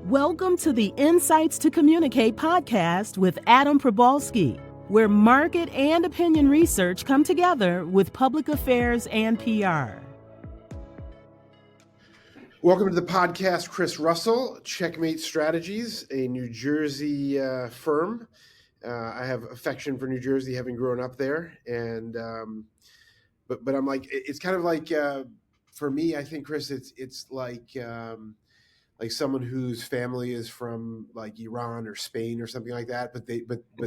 Welcome to the Insights to Communicate podcast with Adam Probalski, where market and opinion research come together with public affairs and PR. Welcome to the podcast, Chris Russell, Checkmate Strategies, a New Jersey firm. I have affection for New Jersey, having grown up there, and but I'm like, it's kind of like for me, I think, Chris, it's like someone whose family is from like Iran or Spain or something like that, but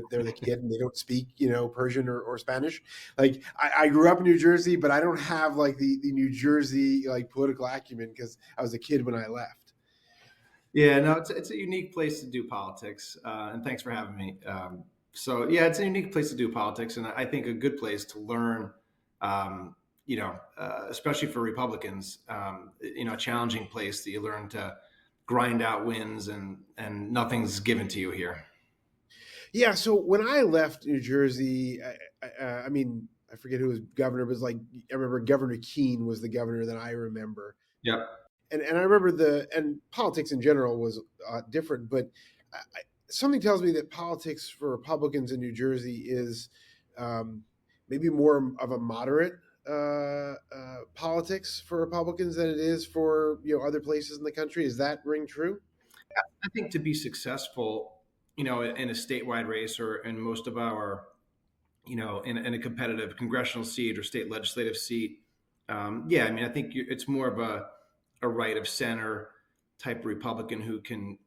they're the kid and they don't speak, Persian or Spanish. Like I grew up in New Jersey, but I don't have like the New Jersey like political acumen because I was a kid when I left. Yeah, no, it's a unique place to do politics, and thanks for having me. It's a unique place to do politics, and I think a good place to learn. Especially for Republicans, a challenging place that you learn to grind out wins and nothing's given to you here. Yeah. So when I left New Jersey, I forget who was governor, but it was like, I remember Governor Keene was the governor that I remember. Yep. And I remember and politics in general was different, but something tells me that politics for Republicans in New Jersey is maybe more of a moderate politics for Republicans than it is for other places in the country. Is that ring true? I think to be successful, in a statewide race or in most of our, in a competitive congressional seat or state legislative seat, I think it's more of a right of center type Republican who can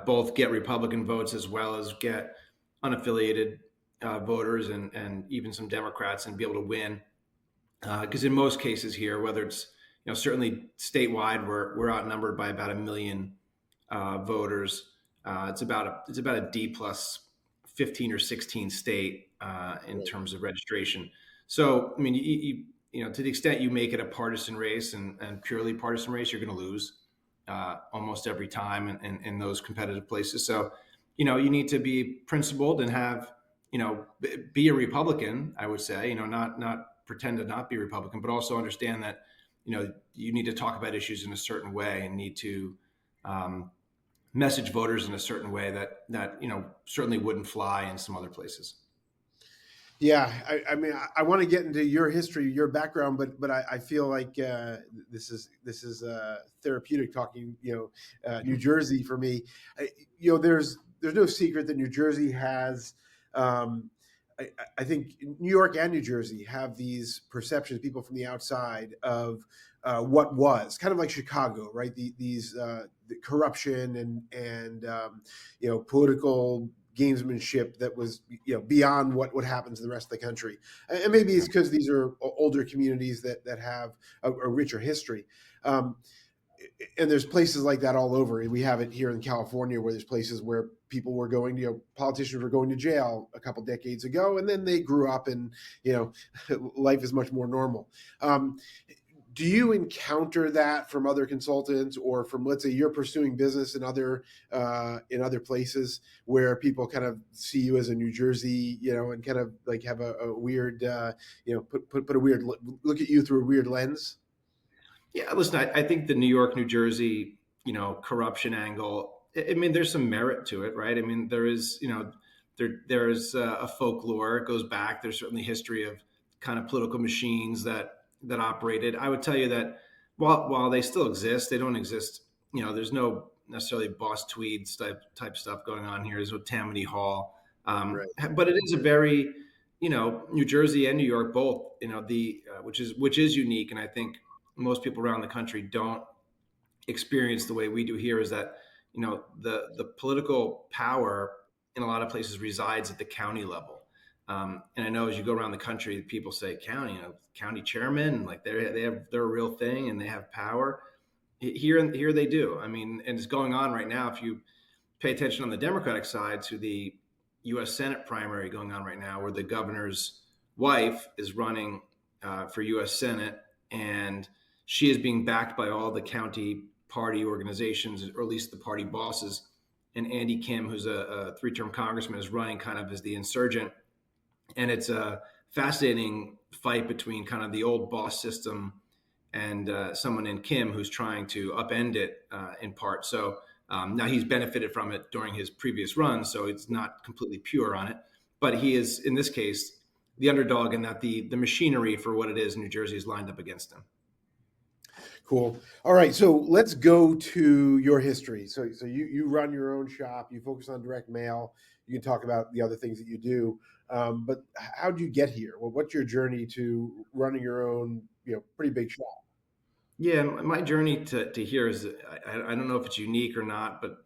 both get Republican votes as well as get unaffiliated voters and even some Democrats and be able to win. Because in most cases here, whether it's certainly statewide, we're outnumbered by about 1 million voters. It's about a D plus 15 or 16 state in terms of registration. So I mean, you to the extent you make it a partisan race and purely partisan race, you're going to lose almost every time in those competitive places. So you need to be principled and have be a Republican. I would say not pretend to not be Republican, but also understand that, you need to talk about issues in a certain way and need to message voters in a certain way that certainly wouldn't fly in some other places. Yeah, I want to get into your history, your background, but I feel like this is therapeutic talking, New Jersey for me. There's no secret that New Jersey has. I think New York and New Jersey have these perceptions, people from the outside, of what was kind of like Chicago, right? The corruption and political gamesmanship that was beyond what happens in the rest of the country. And maybe it's because these are older communities that have a richer history. And there's places like that all over. We have it here in California where there's places where people were going, politicians were going to jail a couple decades ago, and then they grew up and, life is much more normal. Do you encounter that from other consultants or from, let's say, you're pursuing business in other places where people kind of see you as a New Jersey, and kind of like have a weird, put a weird look at you through a weird lens? Yeah, listen, I think the New York, New Jersey, corruption angle, I mean, there's some merit to it, right? I mean, there is, there's a folklore. It goes back. There's certainly history of kind of political machines that operated. I would tell you that while they still exist, they don't exist. There's no necessarily Boss Tweed type stuff going on here. There's no Tammany Hall, Right. But it is a very, New Jersey and New York both, which is unique, and I think most people around the country don't experience the way we do here. Is that the political power in a lot of places resides at the county level. And I know as you go around the country, people say county, county chairman, like they're a real thing and they have power. Here they do. I mean, and it's going on right now. If you pay attention on the Democratic side to the U.S. Senate primary going on right now, where the governor's wife is running for U.S. Senate, and she is being backed by all the county party organizations, or at least the party bosses. And Andy Kim, who's a three-term congressman, is running kind of as the insurgent. And it's a fascinating fight between kind of the old boss system and someone in Kim who's trying to upend it in part. So Now he's benefited from it during his previous run, so it's not completely pure on it. But he is, in this case, the underdog, in that the machinery for what it is in New Jersey is lined up against him. Cool. All right, so let's go to your history. So you run your own shop. You focus on direct mail. You can talk about the other things that you do, but how did you get here? Well, what's your journey to running your own, pretty big shop? Yeah, my journey to here is, I don't know if it's unique or not, but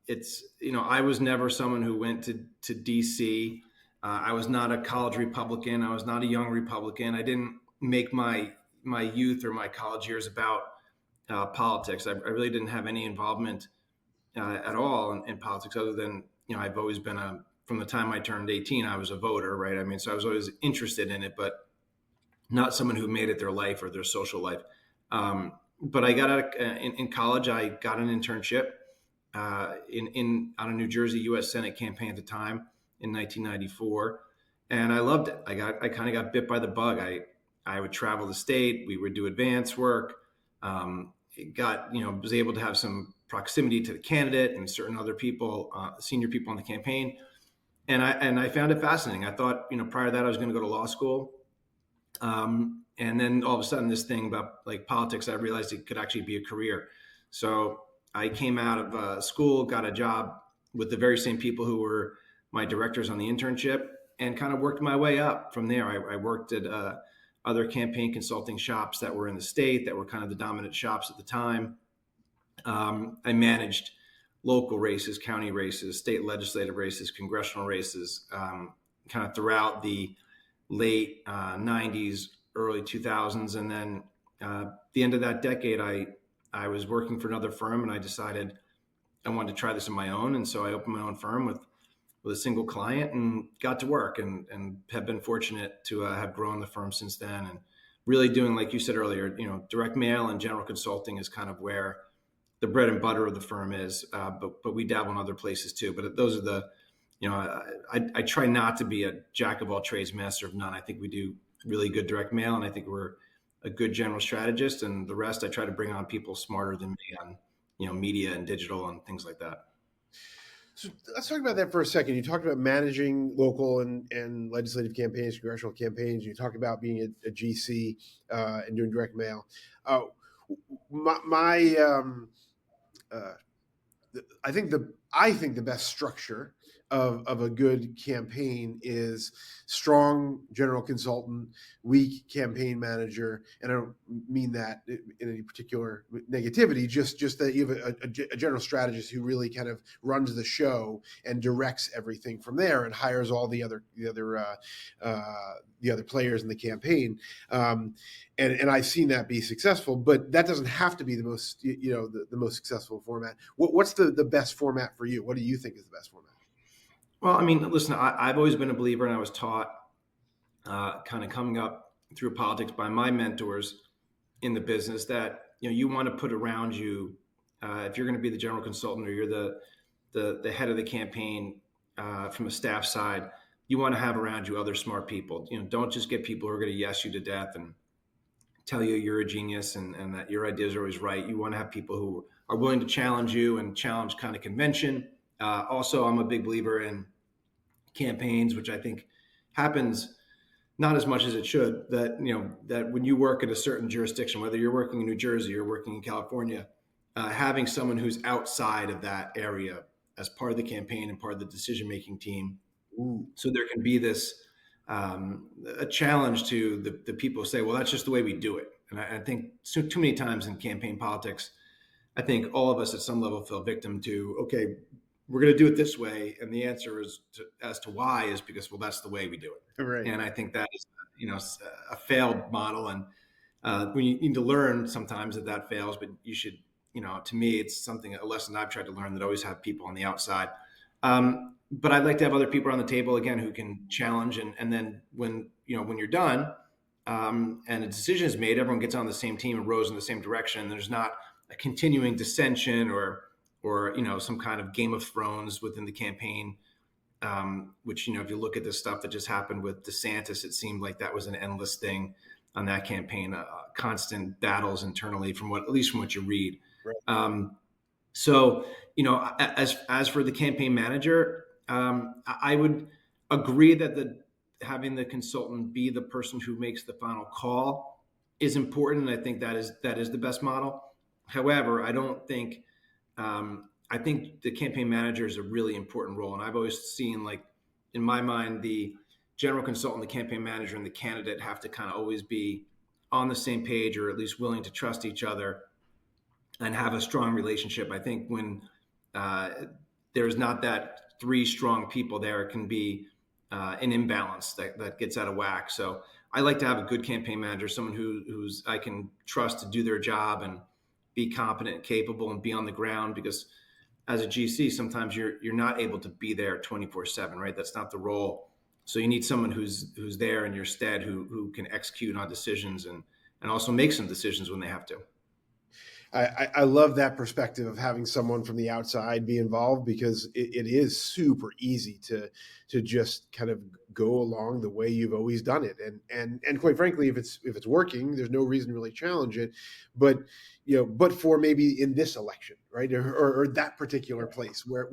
it's, I was never someone who went to DC. I was not a college Republican. I was not a young Republican. I didn't make my youth or my college years about politics. I really didn't have any involvement at all in politics, other than, I've always been from the time I turned 18, I was a voter, right? I mean, so I was always interested in it, but not someone who made it their life or their social life. But I got out in college. I got an internship on a New Jersey U.S. Senate campaign at the time in 1994, and I loved it. I kind of got bit by the bug. I would travel the state. We would do advance work. Was able to have some proximity to the candidate and certain other people, senior people on the campaign, and I found it fascinating. I thought, prior to that, I was going to go to law school. And then all of a sudden, this thing about like politics, I realized it could actually be a career. So I came out of school, got a job with the very same people who were my directors on the internship, and kind of worked my way up from there. I worked at other campaign consulting shops that were in the state, that were kind of the dominant shops at the time. I managed local races, county races, state legislative races, congressional races, kind of throughout the late 90s, early 2000s. And then the end of that decade, I was working for another firm, and I decided I wanted to try this on my own. And so I opened my own firm with a single client and got to work, and have been fortunate to have grown the firm since then. And really doing, like you said earlier, direct mail and general consulting is kind of where the bread and butter of the firm is. But we dabble in other places too. But those are the, I try not to be a jack of all trades, master of none. I think we do really good direct mail, and I think we're a good general strategist, and the rest I try to bring on people smarter than me on, media and digital and things like that. So let's talk about that for a second. You talked about managing local and legislative campaigns, congressional campaigns. You talked about being a GC and doing direct mail. I think the best structure of a good campaign is strong general consultant, weak campaign manager. And I don't mean that in any particular negativity, just that you have a general strategist who really kind of runs the show and directs everything from there, and hires all the other players in the campaign. And I've seen that be successful, but that doesn't have to be the most, the most successful format. What's the best format for you? What do you think is the best format? Well, I mean, listen, I've always been a believer, and I was taught kind of coming up through politics by my mentors in the business that, you want to put around you, if you're going to be the general consultant, or you're the head of the campaign from a staff side, you want to have around you other smart people. Don't just get people who are going to yes you to death and tell you you're a genius and that your ideas are always right. You want to have people who are willing to challenge you and challenge kind of convention. Also, I'm a big believer in campaigns, which I think happens not as much as it should, that that when you work in a certain jurisdiction, whether you're working in New Jersey or working in California, having someone who's outside of that area as part of the campaign and part of the decision-making team. Ooh. So there can be this a challenge to the people who say, well, that's just the way we do it. And I think too many times in campaign politics, I think all of us at some level fell victim to, okay, we're going to do it this way. And the answer as to why is because, well, that's the way we do it. Right. And I think that is, a failed model. And we need to learn sometimes that fails, but you should, to me, it's a lesson I've tried to learn, that always have people on the outside. But I'd like to have other people on the table, again, who can challenge. And then when you're done and a decision is made, everyone gets on the same team and rows in the same direction. There's not a continuing dissension or some kind of Game of Thrones within the campaign, which, if you look at the stuff that just happened with DeSantis, it seemed like that was an endless thing on that campaign, constant battles internally, at least from what you read. Right. So, as for the campaign manager, I would agree that having the consultant be the person who makes the final call is important. I think that is the best model. However, I think the campaign manager is a really important role, and I've always seen, like, in my mind, the general consultant, the campaign manager, and the candidate have to kind of always be on the same page, or at least willing to trust each other and have a strong relationship. I think when uh, there's not that three strong people there, it can be an imbalance that gets out of whack. So I like to have a good campaign manager, someone who's I can trust to do their job and be competent and capable and be on the ground, because as a GC, sometimes you're not able to be there 24/7, right? That's not the role. So you need someone who's there in your stead, who can execute on decisions and also make some decisions when they have to. I love that perspective of having someone from the outside be involved, because it is super easy to just kind of go along the way you've always done it, and quite frankly, if it's working, there's no reason to really challenge it. But but for maybe in this election, right, or that particular place where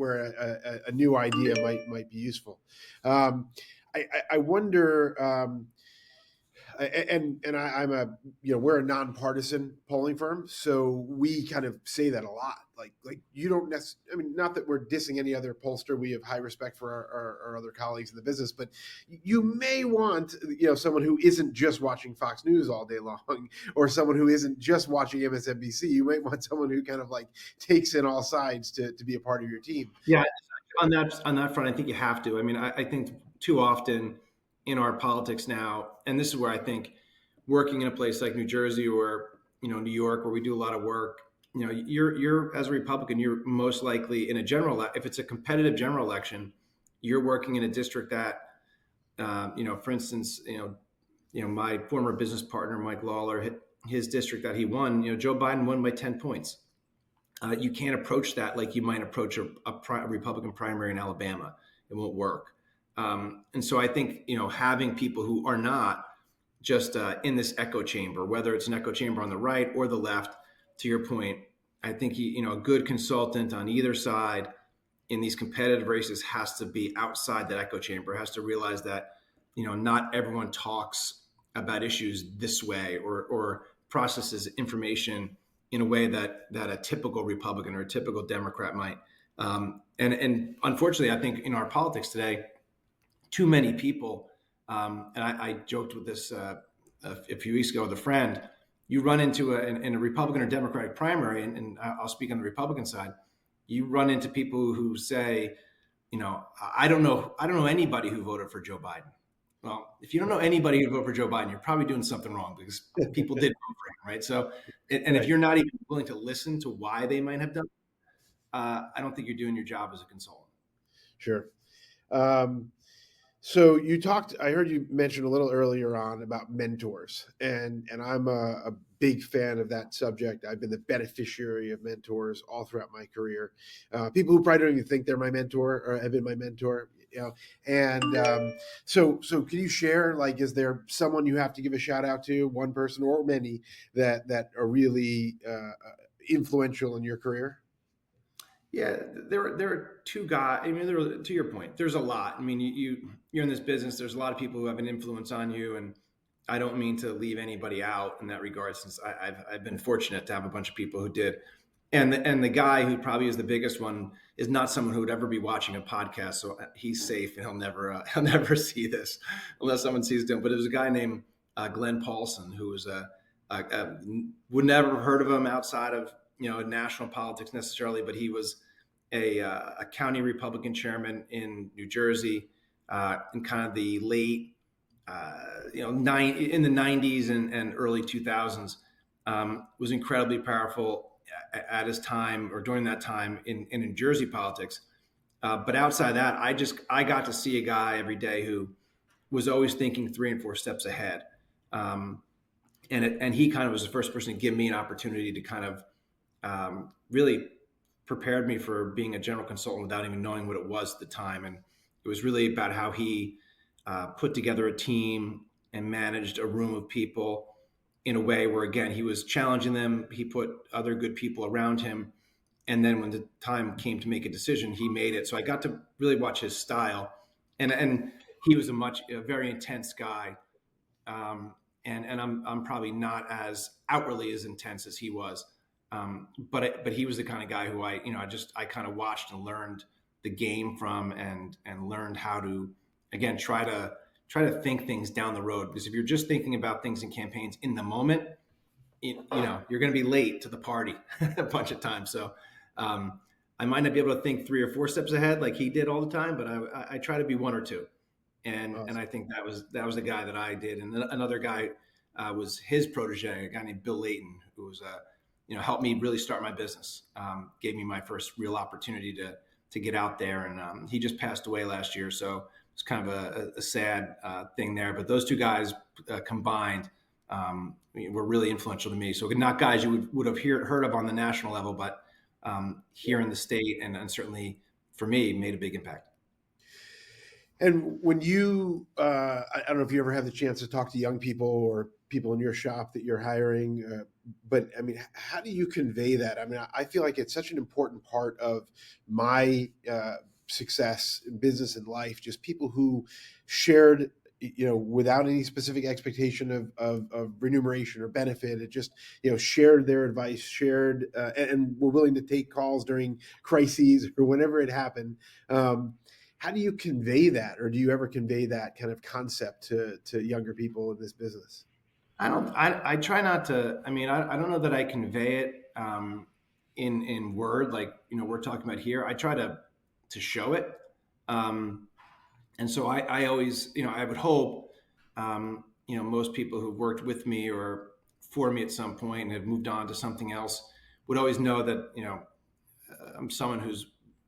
a new idea might be useful. I wonder. I'm we're a nonpartisan polling firm, so we kind of say that a lot. Like you don't necessarily, I mean, not that we're dissing any other pollster. We have high respect for our other colleagues in the business, but you may want someone who isn't just watching Fox News all day long, or someone who isn't just watching MSNBC. You might want someone who kind of like takes in all sides to be a part of your team. Yeah, on that front, I think you have to. I mean, I think too often in our politics now, and this is where I think working in a place like New Jersey or New York, where we do a lot of work, you're as a Republican, you're most likely in a if it's a competitive general election, you're working in a district that, for instance, my former business partner Mike Lawler, his district that he won, Joe Biden won by 10 points. You can't approach that like you might approach a Republican primary in Alabama. It won't work. And so I think, having people who are not just in this echo chamber, whether it's an echo chamber on the right or the left, to your point, I think a good consultant on either side in these competitive races has to be outside that echo chamber, has to realize that, not everyone talks about issues this way or processes information in a way that a typical Republican or a typical Democrat might. And unfortunately, I think in our politics today, too many people, and I joked with this a few weeks ago with a friend. You run into in a Republican or Democratic primary, and I'll speak on the Republican side. You run into people who say, I don't know anybody who voted for Joe Biden. Well, if you don't know anybody who voted for Joe Biden, you're probably doing something wrong, because people did vote for him, right? So, and if you're not even willing to listen to why they might have done, I don't think you're doing your job as a consultant. Sure. So I heard you mention a little earlier on about mentors, and I'm a big fan of that subject. I've been the beneficiary of mentors all throughout my career. People who probably don't even think they're my mentor or have been my mentor, And so can you share, like, is there someone you have to give a shout out to, one person or many that are really influential in your career? Yeah, there are two guys. I mean, to your point, there's a lot. I mean, you're in this business. There's a lot of people who have an influence on you, and I don't mean to leave anybody out in that regard, since I've been fortunate to have a bunch of people who did. And the guy who probably is the biggest one is not someone who would ever be watching a podcast, so he's safe and he'll never see this unless someone sees him. But it was a guy named Glenn Paulson, who was would never have heard of him outside of national politics necessarily, but he was a county Republican chairman in New Jersey in kind of the late in the 90s and early 2000s. Was incredibly powerful at his time, or during that time in New Jersey politics. But outside of that, I got to see a guy every day who was always thinking 3 and 4 steps ahead. And he kind of was the first person to give me an opportunity to kind of really prepared me for being a general consultant without even knowing what it was at the time. And it was really about how he put together a team and managed a room of people in a way where, again, he was challenging them. He put other good people around him, And then when the time came to make a decision, he made it. So I got to really watch his style, and he was a very intense guy. And I'm probably not as outwardly as intense as he was. But he was the kind of guy who I kind of watched and learned the game from, and learned how to, again, try to think things down the road. Because if you're just thinking about things in campaigns in the moment, you're going to be late to the party a bunch of times. So I might not be able to think 3 or 4 steps ahead like he did all the time, but I try to be 1 or 2. And I think that was the guy that I did. And then another guy was his protege, a guy named Bill Layton, who was helped me really start my business. Gave me my first real opportunity to get out there, and he just passed away last year, so it's kind of a sad thing there. But those 2 guys combined were really influential to me. So not guys you would have heard of on the national level, but here in the state, and certainly for me, made a big impact. And when you, I don't know if you ever have the chance to talk to young people or people in your shop that you're hiring, but I mean, how do you convey that? I mean, I feel like it's such an important part of my success in business and life, just people who shared, without any specific expectation of remuneration or benefit. It just, shared their advice, shared, and were willing to take calls during crises or whenever it happened. How do you convey that, or do you ever convey that kind of concept to younger people in this business? I try not to. I mean, I don't know that I convey it in word, like we're talking about here. I try to show it, and so I always, I would hope, most people who've worked with me or for me at some point and have moved on to something else would always know that I'm someone who's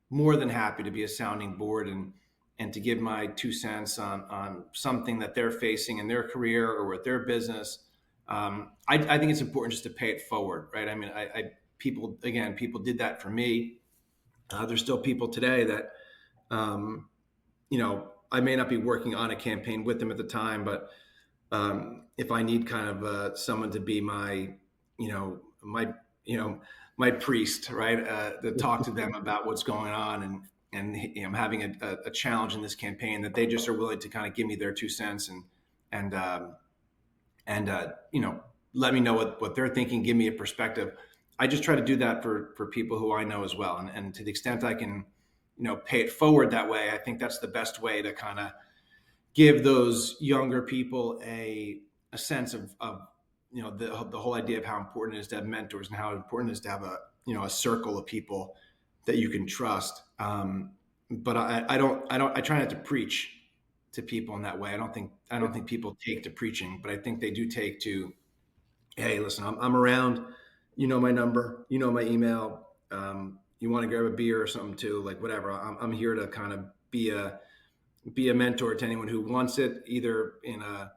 more than happy to be a sounding board and to give my 2 cents on something that they're facing in their career or with their business. I think it's important just to pay it forward, right? I mean, people did that for me. There's still people today that, I may not be working on a campaign with them at the time, but if I need kind of someone to be my priest, right? To talk to them about what's going on, and I'm having a challenge in this campaign, that they just are willing to kind of give me their 2 cents and let me know what they're thinking, give me a perspective. I just try to do that for people who I know as well, and to the extent I can, pay it forward that way, I think that's the best way to kind of give those younger people a sense of the whole idea of how important it is to have mentors and how important it is to have a circle of people that you can trust. But I try not to preach to people in that way. I don't think people take to preaching, but I think they do take to, hey, listen, I'm around, my number, my email. You want to grab a beer or something too, like whatever. I'm here to kind of be a mentor to anyone who wants it, either in a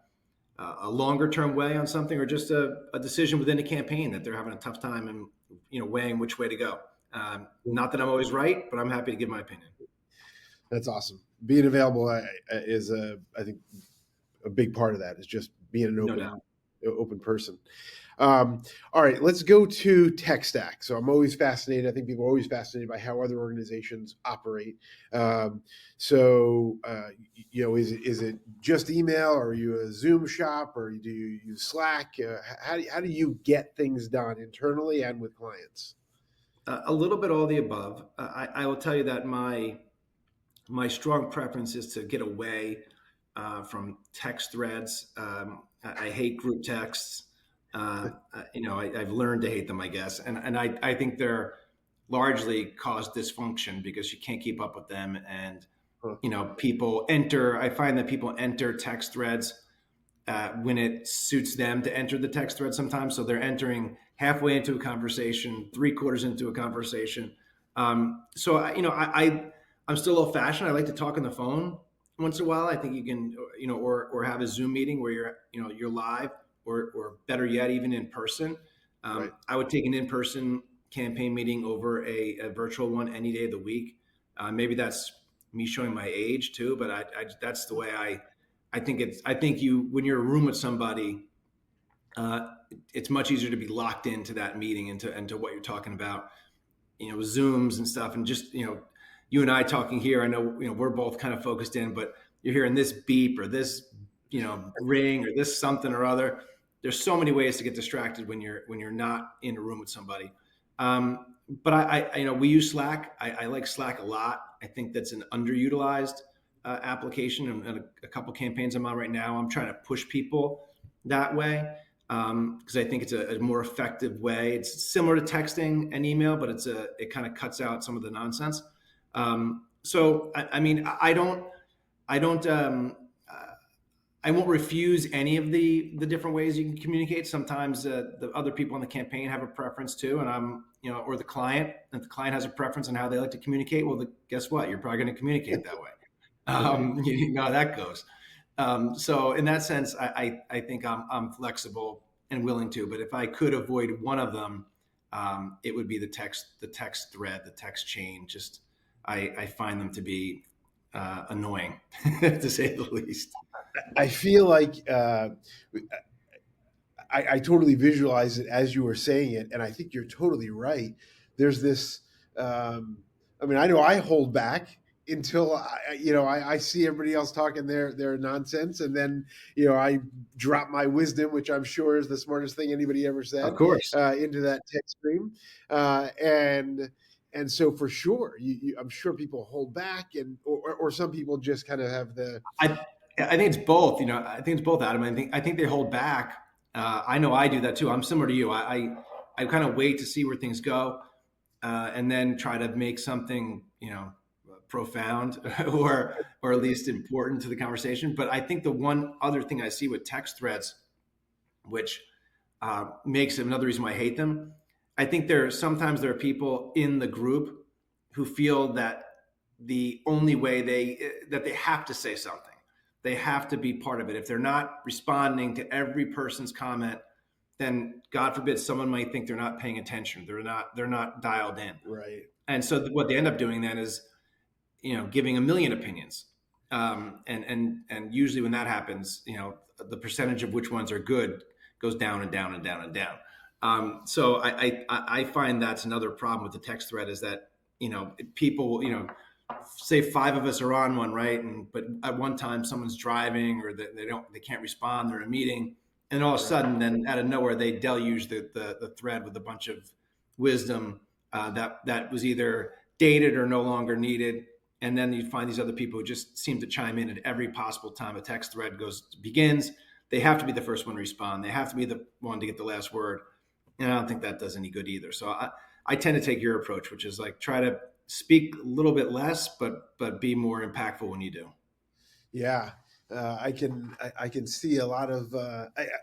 longer term way on something, or just a decision within a campaign that they're having a tough time and weighing which way to go. Not that I'm always right, but I'm happy to give my opinion. That's awesome. Being available is I think a big part of that is just being an open person. All right, let's go to tech stack. So I'm always fascinated. I think people are always fascinated by how other organizations operate. Is it just email, or are you a Zoom shop, or do you use Slack? How do you get things done internally and with clients? A little bit all of the above. I will tell you that my strong preference is to get away from text threads. I hate group texts. I've learned to hate them, I guess. And I think they're largely cause dysfunction because you can't keep up with them. And, I find that people enter text threads when it suits them to enter the text thread sometimes. So they're entering halfway into a conversation, 3/4 into a conversation. I'm still old fashioned. I like to talk on the phone once in a while. I think you can, or have a Zoom meeting where you're live, or better yet, even in person. Right. I would take an in-person campaign meeting over a virtual one any day of the week. Maybe that's me showing my age too, but that's the way I think when you're in a room with somebody, it's much easier to be locked into that meeting and to what you're talking about. Zooms and stuff, and just, you and I talking here, I know, we're both kind of focused in, but you're hearing this beep or this, ring or this something or other. There's so many ways to get distracted when you're not in a room with somebody. But we use Slack. I like Slack a lot. I think that's an underutilized application, and a couple campaigns I'm on right now. I'm trying to push people that way because I think it's a more effective way. It's similar to texting and email, but it kind of cuts out some of the nonsense. So I don't. I won't refuse any of the different ways you can communicate. Sometimes the other people on the campaign have a preference too, and or the client, if the client has a preference on how they like to communicate, well, guess what? You're probably going to communicate that way. You know how that goes. So in that sense, I think I'm flexible and willing to. But if I could avoid one of them, it would be the text thread, the text chain. Just I find them to be annoying, to say the least. I feel like I totally visualize it as you were saying it, and I think you're totally right. There's this. I know I hold back until I see everybody else talking their nonsense, and then I drop my wisdom, which I'm sure is the smartest thing anybody ever said, Of course, into that text stream, and so for sure, I'm sure people hold back, or some people just kind of have the. I think it's both. I think it's both, Adam. I think they hold back. I know I do that too. I'm similar to you. I kind of wait to see where things go, and then try to make something profound or at least important to the conversation. But I think the one other thing I see with text threads, which makes it another reason why I hate them. I think sometimes there are people in the group who feel that the only way that they have to say something. They have to be part of it. If they're not responding to every person's comment, then God forbid someone might think they're not paying attention. They're not dialed in. Right. And so what they end up doing then is, giving a million opinions. And usually when that happens, the percentage of which ones are good goes down and down and down and down. So I find that's another problem with the text thread is that, people, say 5 of us are on one, right? But at one time someone's driving or they can't respond, they're in a meeting, and all of a sudden then out of nowhere they deluge the thread with a bunch of wisdom that was either dated or no longer needed. And then you find these other people who just seem to chime in at every possible time a text thread begins. They have to be the first one to respond. They have to be the one to get the last word. And I don't think that does any good either. So I tend to take your approach, which is like try to speak a little bit less, but be more impactful when you do. Yeah, I can see a lot of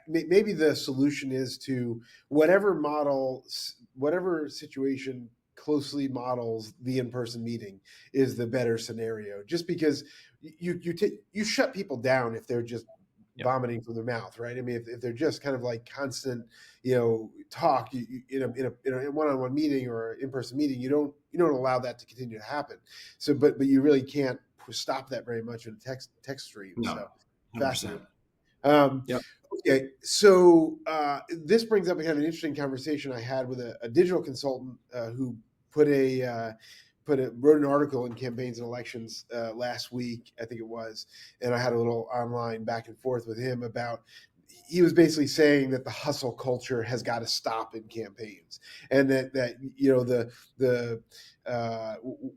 maybe the solution is to whatever situation closely models the in-person meeting is the better scenario. Just because you shut people down if they're just vomiting from their mouth, right? I mean, if they're just kind of like constant, talk in a one-on-one meeting or in-person meeting, you don't allow that to continue to happen. So, but you really can't stop that very much in a text stream. No, so 100%. fascinating. Yep. Okay, so this brings up kind of an interesting conversation I had with a digital consultant who wrote an article in Campaigns and Elections last week, I think it was, and I had a little online back and forth with him about. He was basically saying that the hustle culture has got to stop in campaigns, and that the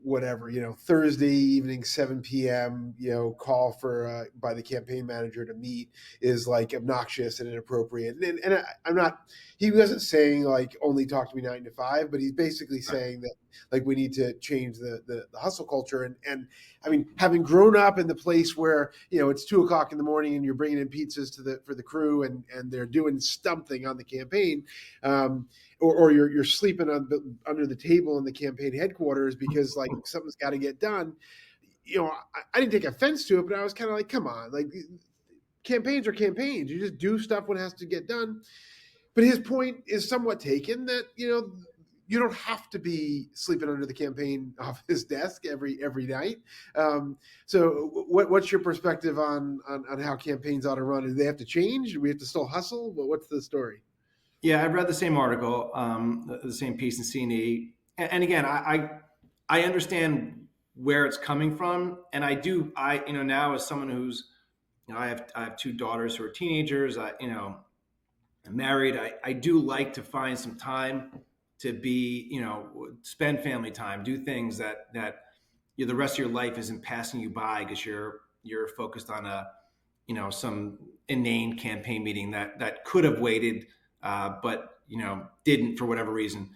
whatever Thursday evening 7 p.m. Call for by the campaign manager to meet is like obnoxious and inappropriate. And I'm not. He wasn't saying like only talk to me 9 to 5, but he's basically saying that like we need to change the hustle culture. And I mean, having grown up in the place where it's 2 o'clock in the morning and you're bringing in pizzas for the crew and they're doing something on the campaign, or you're sleeping under the table in the campaign headquarters because like something's got to get done. I didn't take offense to it, but I was kind of like, come on, like campaigns are campaigns. You just do stuff when it has to get done. But his point is somewhat taken that, you don't have to be sleeping under the campaign office desk every night. So what's your perspective on how campaigns ought to run? Do they have to change? Do we have to still hustle? What's the story? Yeah, I've read the same article, the same piece in CNE. and again, I understand where it's coming from, and now as someone who's, I have two daughters who are teenagers. I'm married. I do like to find some time to be, spend family time, do things that the rest of your life isn't passing you by because you're focused on some inane campaign meeting that could have waited, but didn't for whatever reason.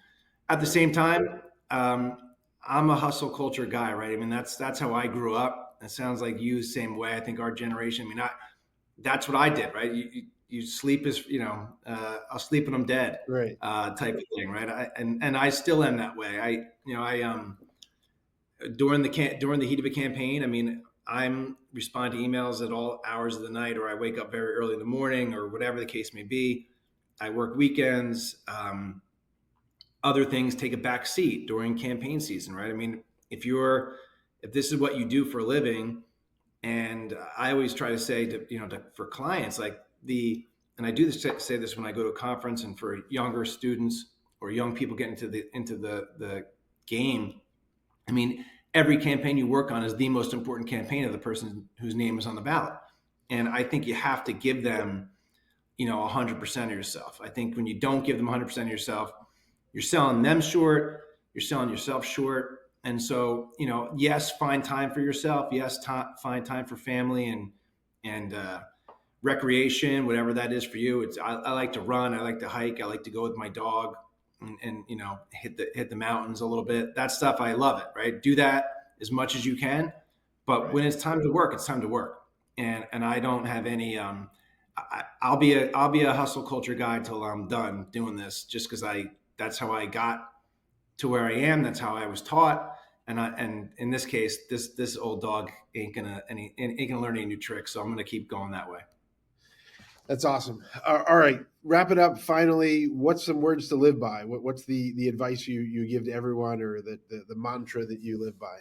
At the same time, I'm a hustle culture guy, right? I mean, that's how I grew up. It sounds like you, same way. I think our generation. I mean, that's what I did, right? You sleep as I'll sleep when I'm dead, right? Type of thing, right? And I still am that way. During the heat of a campaign, I mean, I'm responding to emails at all hours of the night, or I wake up very early in the morning, or whatever the case may be. I work weekends. Other things take a back seat during campaign season, right? I mean, if this is what you do for a living, and I always try to say for clients, and I do say this when I go to a conference and for younger students or young people get into the game. I mean, every campaign you work on is the most important campaign of the person whose name is on the ballot. And I think you have to give them, 100% of yourself. I think when you don't give them 100% of yourself, you're selling them short, you're selling yourself short. And so, yes, find time for yourself. Yes, find time for family and recreation, whatever that is for you. I like to run. I like to hike. I like to go with my dog and hit the mountains a little bit. That stuff, I love it, right? Do that as much as you can. But right. When it's time to work, it's time to work. And I don't have any, I'll be a hustle culture guy till I'm done doing this, just because that's how I got to where I am. That's how I was taught. And in this case, this old dog ain't gonna learn any new tricks. So I'm gonna keep going that way. That's awesome. All right, wrap it up. Finally, what's some words to live by? What's the advice you give to everyone, or the mantra that you live by?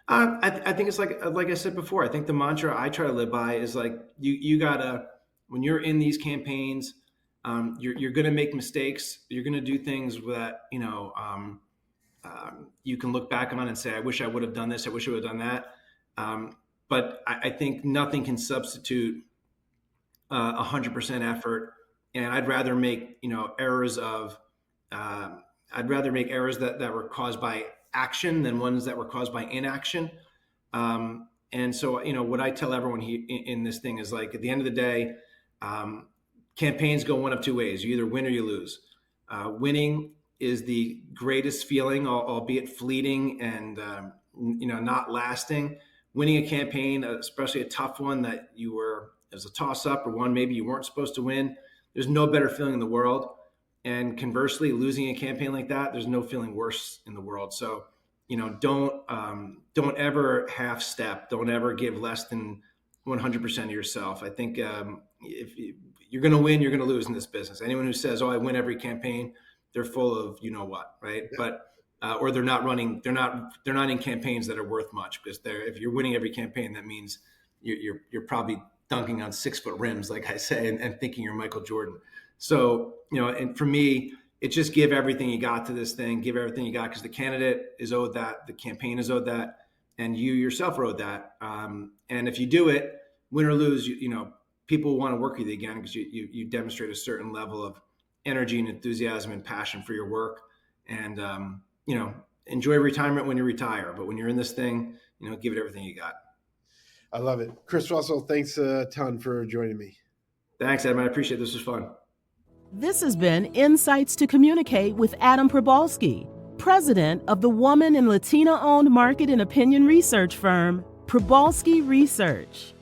I think it's like I said before. I think the mantra I try to live by is like you gotta, when you're in these campaigns, you're gonna make mistakes. You're gonna do things that you can look back on and say, I wish I would have done this. I wish I would have done that. But I think nothing can substitute 100% effort. And I'd rather make, errors that were caused by action than ones that were caused by inaction. And so, what I tell everyone in this thing is, like, at the end of the day, campaigns go one of two ways. You either win or you lose. Winning is the greatest feeling, albeit fleeting and, not lasting. Winning a campaign, especially a tough one that it was a toss up, or one maybe you weren't supposed to win, there's no better feeling in the world. And conversely, losing a campaign like that, there's no feeling worse in the world. So, don't ever half step. Don't ever give less than 100% of yourself. I think if you're going to win, you're going to lose in this business. Anyone who says, "Oh, I win every campaign," they're full of what, right? Yeah. But or they're not in campaigns that are worth much, because if you're winning every campaign, that means you're probably dunking on 6-foot rims, like I say, and thinking you're Michael Jordan. So, and for me, it's just give everything you got to this thing, give everything you got, because the candidate is owed that, the campaign is owed that, and you yourself are owed that. And if you do it, win or lose, people will want to work with you again, because you demonstrate a certain level of energy and enthusiasm and passion for your work. And, enjoy retirement when you retire. But when you're in this thing, give it everything you got. I love it. Chris Russell, thanks a ton for joining me. Thanks, Adam. I appreciate it. This was fun. This has been Insights to Communicate with Adam Probalski, president of the woman and Latina-owned market and opinion research firm, Probalski Research.